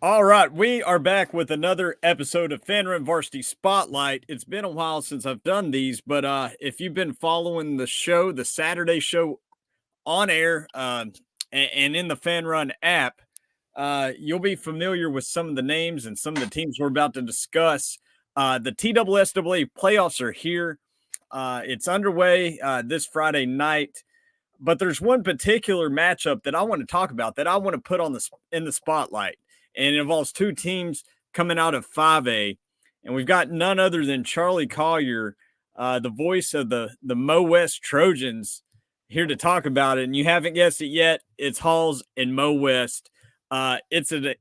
All right, we are back with another episode of Fanrun Varsity Spotlight. It's been a while since I've done these, but if you've been following the show, the Saturday show on air and in the Fanrun app, you'll be familiar with some of the names and some of the teams we're about to discuss. The TSSAA playoffs are here. It's underway this Friday night. But there's one particular matchup that I want to talk about that I want to put on in the spotlight, and it involves two teams coming out of 5A, and we've got none other than Charley Collier, the voice of the Mo West Trojans, here to talk about it. And you haven't guessed it yet; it's Halls and Mo West. It's a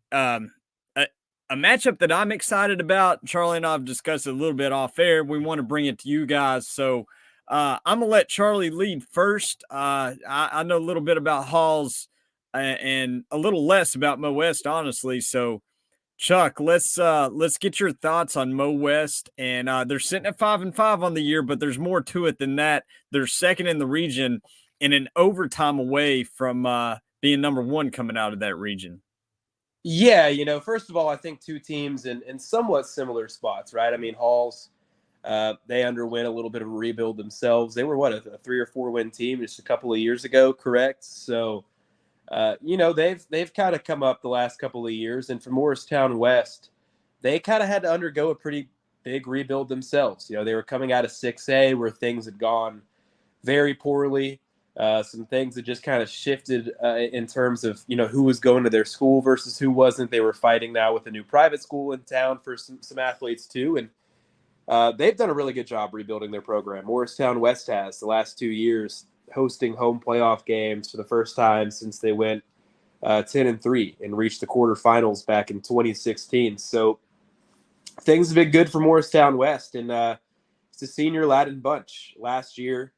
matchup that I'm excited about. Charley and I have discussed it a little bit off air. We want to bring it to you guys, so. I'm gonna let Charley lead first. I know a little bit about Halls and a little less about Mo West, honestly. So, Chuck, let's get your thoughts on Mo West. And they're sitting at 5-5 on the year, but there's more to it than that. They're second in the region and an overtime away from being number one coming out of that region. Yeah, first of all, I think two teams in somewhat similar spots, right? I mean, Halls. They underwent a little bit of a rebuild themselves. They were a 3 or 4 win team just a couple of years ago, correct? So, they've kind of come up the last couple of years. And for Morristown West, they kind of had to undergo a pretty big rebuild themselves. They were coming out of 6A where things had gone very poorly. Some things that just kind of shifted in terms of who was going to their school versus who wasn't. They were fighting now with a new private school in town for some athletes too, and they've done a really good job rebuilding their program. Morristown West has the last 2 years hosting home playoff games for the first time since they went 10-3 and reached the quarterfinals back in 2016. So things have been good for Morristown West, and it's a senior Latin bunch. Last year,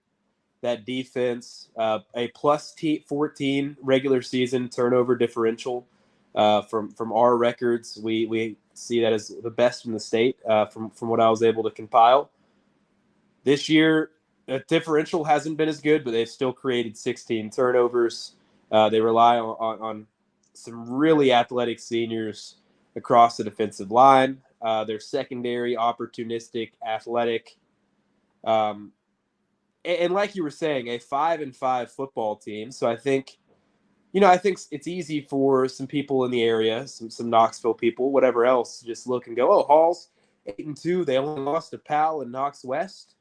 that defense, a plus 14 regular season turnover differential. From our records, we see that as the best in the state from what I was able to compile. This year, the differential hasn't been as good, but they've still created 16 turnovers. They rely on some really athletic seniors across the defensive line. They're secondary, opportunistic, athletic. And like you were saying, a 5-5 football team. So I think it's easy for some people in the area, some Knoxville people, whatever else, to just look and go, oh, Halls 8-2. They only lost to Powell and Knox West.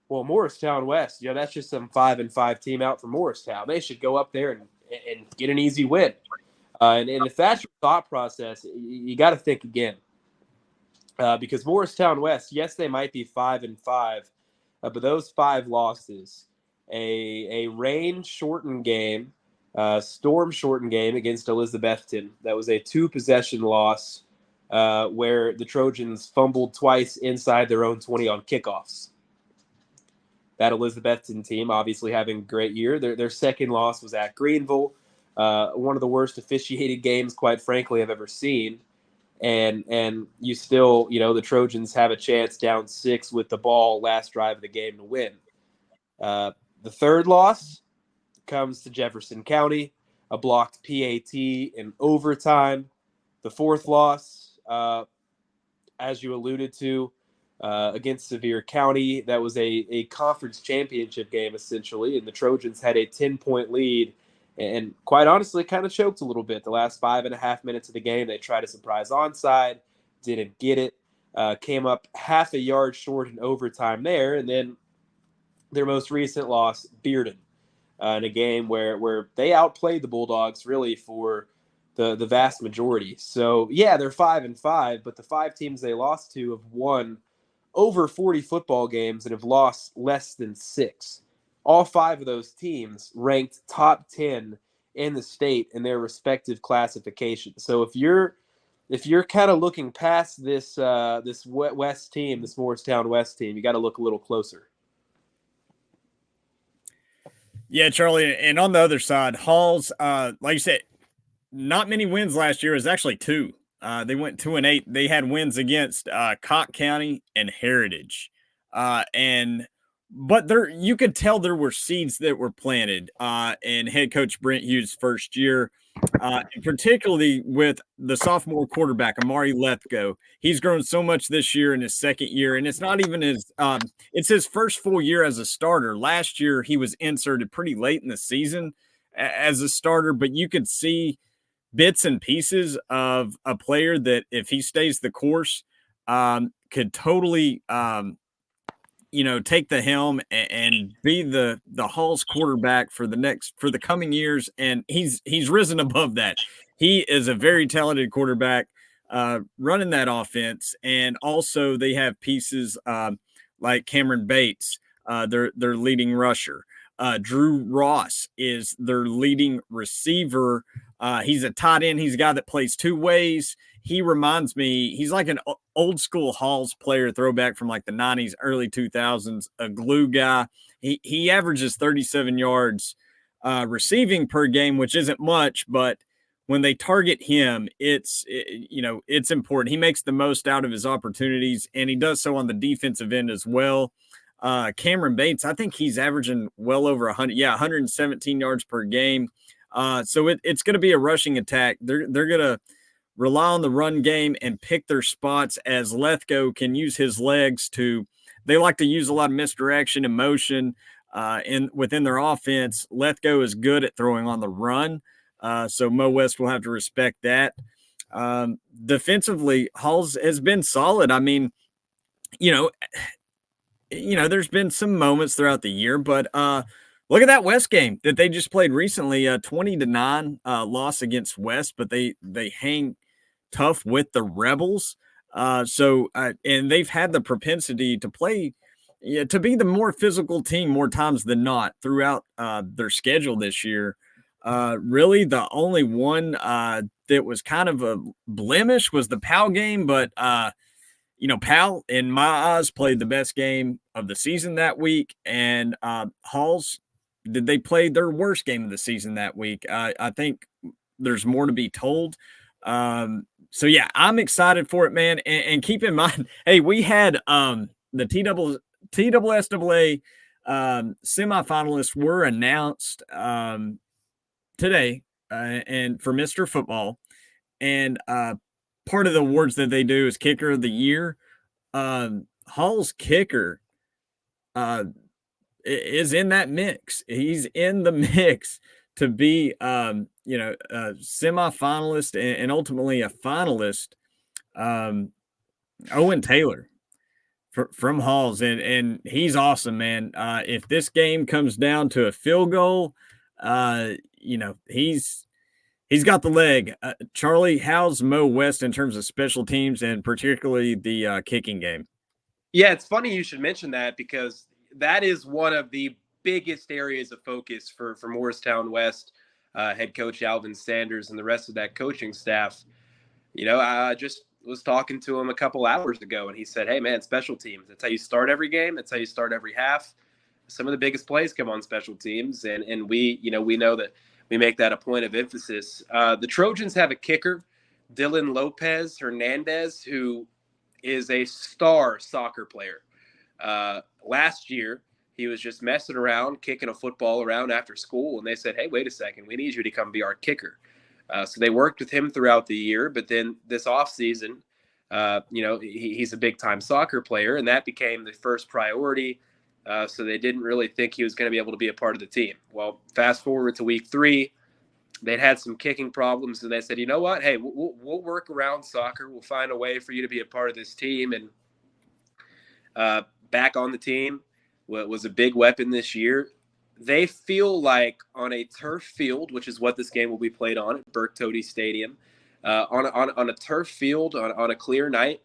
Well, Morristown West, that's just some 5-5 team out from Morristown. They should go up there and get an easy win. And if that's your thought process, you got to think again. Because Morristown West, yes, they might be 5-5, but those 5 losses, a rain-shortened game, storm-shortened game against Elizabethton. That was a 2-possession loss where the Trojans fumbled twice inside their own 20 on kickoffs. That Elizabethton team obviously having a great year. Their second loss was at Greenville, one of the worst officiated games, quite frankly, I've ever seen. And you still, the Trojans have a chance down 6 with the ball last drive of the game to win. The third loss comes to Jefferson County, a blocked PAT in overtime. The fourth loss, as you alluded to, against Sevier County, that was a conference championship game, essentially, and the Trojans had a 10-point lead and quite honestly kind of choked a little bit. The last 5.5 minutes of the game, they tried a surprise onside, didn't get it, came up half a yard short in overtime there, and then their most recent loss, Bearden, in a game where they outplayed the Bulldogs really for the vast majority. So, yeah, they're 5-5, but the 5 teams they lost to have won over 40 football games and have lost less than 6. All 5 of those teams ranked top 10 in the state in their respective classifications. So if you're kind of looking past this West team, this Morristown West team, you got to look a little closer. Yeah, Charley, and on the other side, Halls, like you said, not many wins last year. It was actually 2. They went 2-8. They had wins against Cott County and Heritage, but you could tell there were seeds that were planted. In head coach Brent Hughes' first year, And particularly with the sophomore quarterback, Amari Lethgo. He's grown so much this year in his second year, and it's not even it's his first full year as a starter. Last year, he was inserted pretty late in the season as a starter, but you could see bits and pieces of a player that, if he stays the course, could totally take the helm and be the Hall's quarterback for the coming years. And he's risen above that. He is a very talented quarterback running that offense. And also they have pieces like Cameron Bates, their leading rusher. Drew Ross is their leading receiver. He's a tight end. He's a guy that plays two ways. He reminds me, he's like an old school Halls player, throwback from like the 90s, early 2000s, a glue guy. He averages 37 yards receiving per game, which isn't much, but when they target him, it's important. He makes the most out of his opportunities, and he does so on the defensive end as well. Cameron Bates, I think he's averaging well over 117 yards per game. So it's going to be a rushing attack. They're going to rely on the run game and pick their spots, as Lethgo can use his legs to. They like to use a lot of misdirection and motion within their offense. Lethgo is good at throwing on the run, so Mo West will have to respect that. Defensively, Halls has been solid. I mean, there's been some moments throughout the year, but look at that West game that they just played recently, 20-9 loss against West, but they hang tough with the Rebels. And they've had the propensity to play, to be the more physical team more times than not throughout their schedule this year. Really, the only one that was kind of a blemish was the Powell game, but Powell, in my eyes, played the best game of the season that week, and Halls, did they play their worst game of the season that week? I think there's more to be told. So yeah, I'm excited for it, man. And keep in mind, hey, we had the TSSAA semifinalists were announced today, and for Mr. Football, and part of the awards that they do is Kicker of the Year. Hall's kicker is in that mix. He's in the mix to be, a semifinalist and ultimately a finalist. Owen Taylor from Halls, and he's awesome, man. If this game comes down to a field goal, he's got the leg. Charley, how's Mo West in terms of special teams and particularly the kicking game? Yeah, it's funny you should mention that, because that is one of the biggest areas of focus for Morristown West head coach Alvin Sanders and the rest of that coaching staff. I just was talking to him a couple hours ago, and he said, hey, man, special teams, that's how you start every game. That's how you start every half. Some of the biggest plays come on special teams, and we know that we make that a point of emphasis. The Trojans have a kicker, Dylan Lopez Hernandez, who is a star soccer player. Last year, he was just messing around, kicking a football around after school, and they said, hey, wait a second, we need you to come be our kicker. So they worked with him throughout the year, but then this offseason, he's a big-time soccer player, and that became the first priority. So they didn't really think he was going to be able to be a part of the team. Well, fast forward to week 3, they'd had some kicking problems, and they said, you know what? Hey, we'll work around soccer. We'll find a way for you to be a part of this team. And back on the team was a big weapon this year. They feel like on a turf field, which is what this game will be played on at Burke Tody Stadium, on a turf field on a clear night,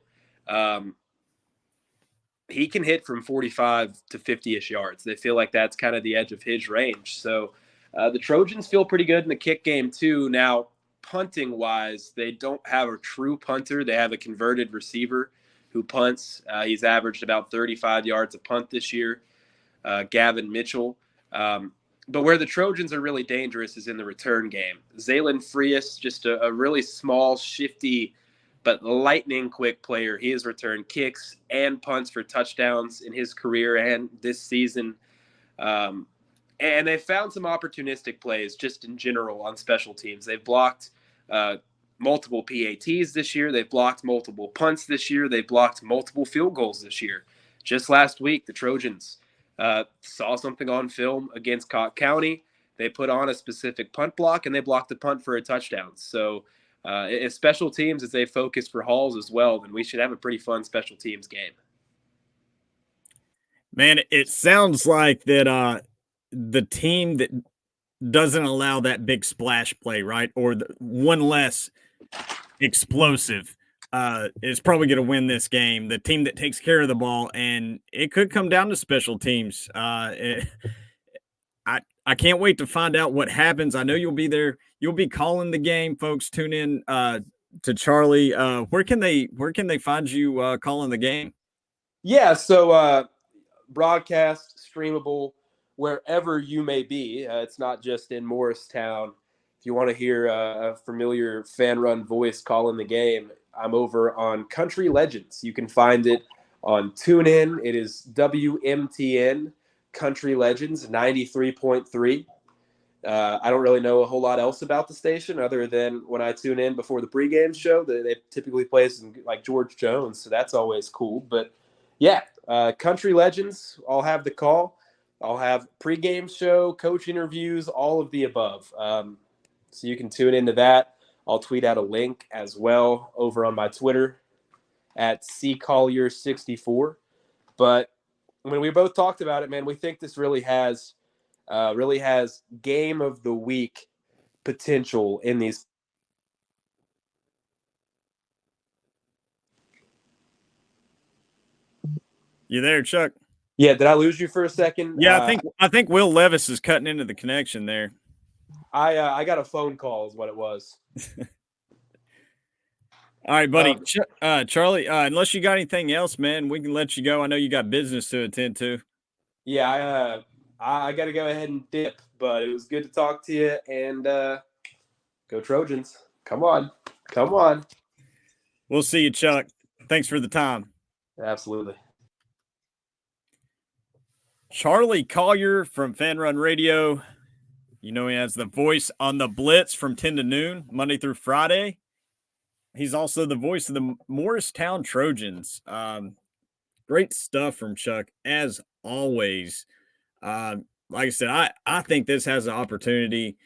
he can hit from 45 to 50-ish yards. They feel like that's kind of the edge of his range. So the Trojans feel pretty good in the kick game too. Now, punting-wise, they don't have a true punter. They have a converted receiver who punts. He's averaged about 35 yards a punt this year, Gavin Mitchell. But where the Trojans are really dangerous is in the return game. Zaylen Frias, just a really small, shifty, but lightning quick player. He has returned kicks and punts for touchdowns in his career and this season. And they've found some opportunistic plays just in general on special teams. They've blocked multiple PATs this year. They've blocked multiple punts this year. They've blocked multiple field goals this year. Just last week, the Trojans saw something on film against Cott County. They put on a specific punt block, and they blocked the punt for a touchdown. So if special teams is a focus for Halls as well, then we should have a pretty fun special teams game. Man, it sounds like that the team that doesn't allow that big splash play, right, or the one less explosive is probably going to win this game. The team that takes care of the ball, and it could come down to special teams. I can't wait to find out what happens. I know you'll be there. You'll be calling the game, folks. Tune in to Charley. Where can they find you calling the game? Yeah, so broadcast, streamable, wherever you may be. It's not just in Morristown. If you want to hear a familiar Fanrun voice calling the game, I'm over on Country Legends. You can find it on TuneIn. It is WMTN Country Legends 93.3. I don't really know a whole lot else about the station other than when I tune in before the pregame show. They typically play some like George Jones, so that's always cool. But yeah, Country Legends, I'll have the call. I'll have pregame show, coach interviews, all of the above. So you can tune into that. I'll tweet out a link as well over on my Twitter at ccollier64. But when we both talked about it, man, we think this really has game of the week potential in these. You there, Chuck? Yeah, did I lose you for a second? Yeah, I think Will Levis is cutting into the connection there. I got a phone call is what it was. All right, buddy. Charley, unless you got anything else, man, we can let you go. I know you got business to attend to. Yeah, I got to go ahead and dip, but it was good to talk to you, and go Trojans. Come on. We'll see you, Chuck. Thanks for the time. Absolutely. Charley Collier from Fanrun Radio. You know, he has the voice on the Blitz from 10 to noon, Monday through Friday. He's also the voice of the Morristown Trojans. Great stuff from Chuck, as always. Like I said, I think this has an opportunity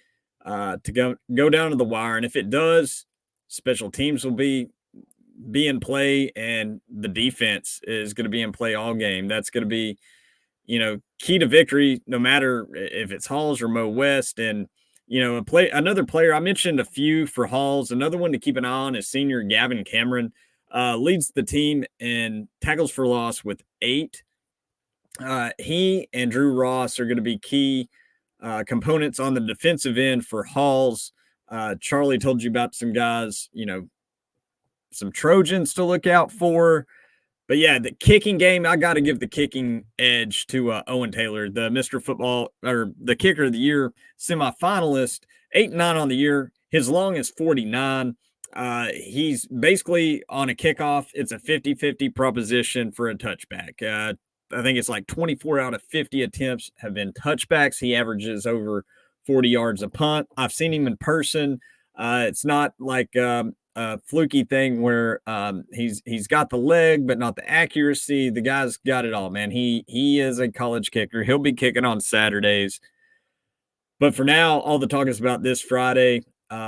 to go down to the wire. And if it does, special teams will be in play, and the defense is going to be in play all game. That's going to be, key to victory, no matter if it's Halls or Mo West. And, another player, I mentioned a few for Halls. Another one to keep an eye on is senior Gavin Cameron. Leads the team in tackles for loss with 8. He and Drew Ross are going to be key components on the defensive end for Halls. Charley told you about some guys, some Trojans to look out for. But yeah, the kicking game, I got to give the kicking edge to Owen Taylor, the Mr. Football, or the kicker of the year semifinalist, 8-9 on the year. His long is 49. He's basically on a kickoff. It's a 50-50 proposition for a touchback. I think it's like 24 out of 50 attempts have been touchbacks. He averages over 40 yards a punt. I've seen him in person. It's not like a fluky thing where he's got the leg but not the accuracy. The guy's got it all, man. He is a college kicker. He'll be kicking on Saturdays. But for now, all the talk is about this Friday.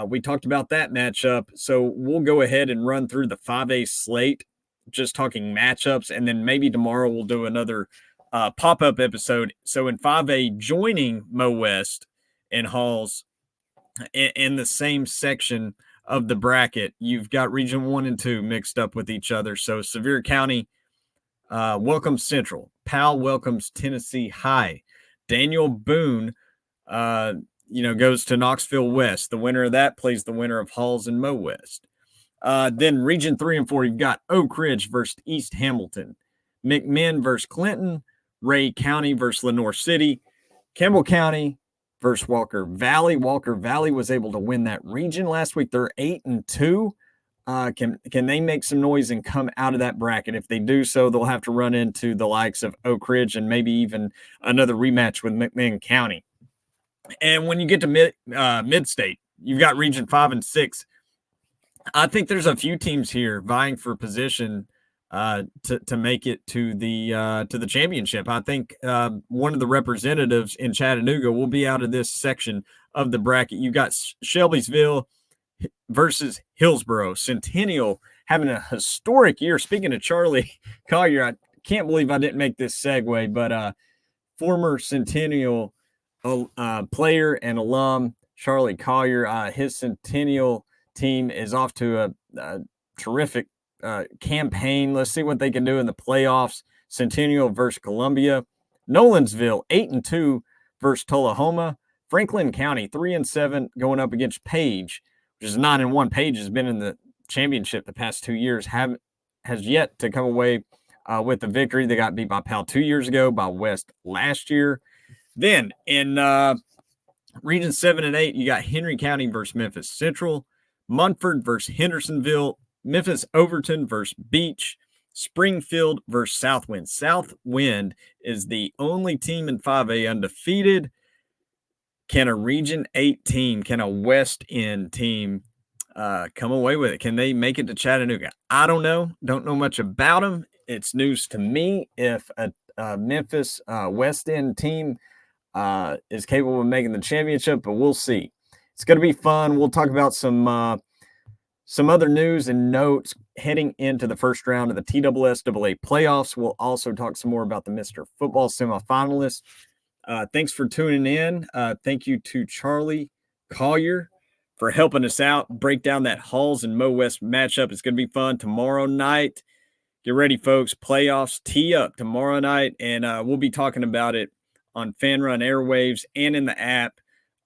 We talked about that matchup, so we'll go ahead and run through the 5A slate, just talking matchups, and then maybe tomorrow we'll do another pop-up episode. So in 5A, joining Mo West and Halls in the same section of the bracket, you've got Region 1 and 2 mixed up with each other. So Sevier County welcomes Central. Powell welcomes Tennessee High. Daniel Boone goes to Knoxville West. The winner of that plays the winner of Halls and Mo West. Then Region 3 and 4, you've got Oak Ridge versus East Hamilton. McMinn versus Clinton. Ray County versus Lenoir City. Campbell County versus Walker Valley. Walker Valley was able to win that region last week. They're 8-2. Can they make some noise and come out of that bracket? If they do so, they'll have to run into the likes of Oak Ridge and maybe even another rematch with McMinn County. And when you get to mid-state, you've got Region 5 and 6. I think there's a few teams here vying for position to make it to the championship. I think one of the representatives in Chattanooga will be out of this section of the bracket. You got Shelbyville versus Hillsboro. Centennial having a historic year. Speaking of Charley Collier, I can't believe I didn't make this segue, but former Centennial player and alum Charley Collier, his Centennial team is off to a terrific campaign. Let's see what they can do in the playoffs. Centennial versus Columbia. Nolensville 8-2 versus Tullahoma. Franklin County 3-7 going up against Page, which is 9-1. Page has been in the championship the past 2 years. Has yet to come away with the victory. They got beat by Powell 2 years ago, by West last year. Then in Region 7 and 8, you got Henry County versus Memphis Central. Munford versus Hendersonville, Memphis Overton versus Beach, Springfield versus Southwind. Southwind is the only team in 5A undefeated. Can a Region 8 team, can a West End team come away with it? Can they make it to Chattanooga? I don't know. Don't know much about them. It's news to me if a Memphis West End team is capable of making the championship, but we'll see. It's going to be fun. We'll talk about some other news and notes heading into the first round of the TSSAA playoffs. We'll also talk some more about the Mr. Football semifinalists. Thanks for tuning in. Thank you to Charley Collier for helping us out, break down that Halls and Mo West matchup. It's going to be fun tomorrow night. Get ready, folks. Playoffs tee up tomorrow night, and we'll be talking about it on Fanrun Airwaves and in the app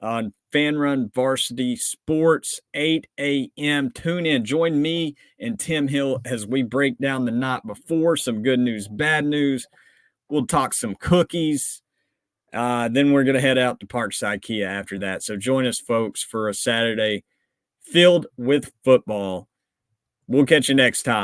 on Fanrun Varsity Sports, 8 a.m. Tune in. Join me and Tim Hill as we break down the night before. Some good news, bad news. We'll talk some cookies. Then we're going to head out to Parkside Kia after that. So join us, folks, for a Saturday filled with football. We'll catch you next time.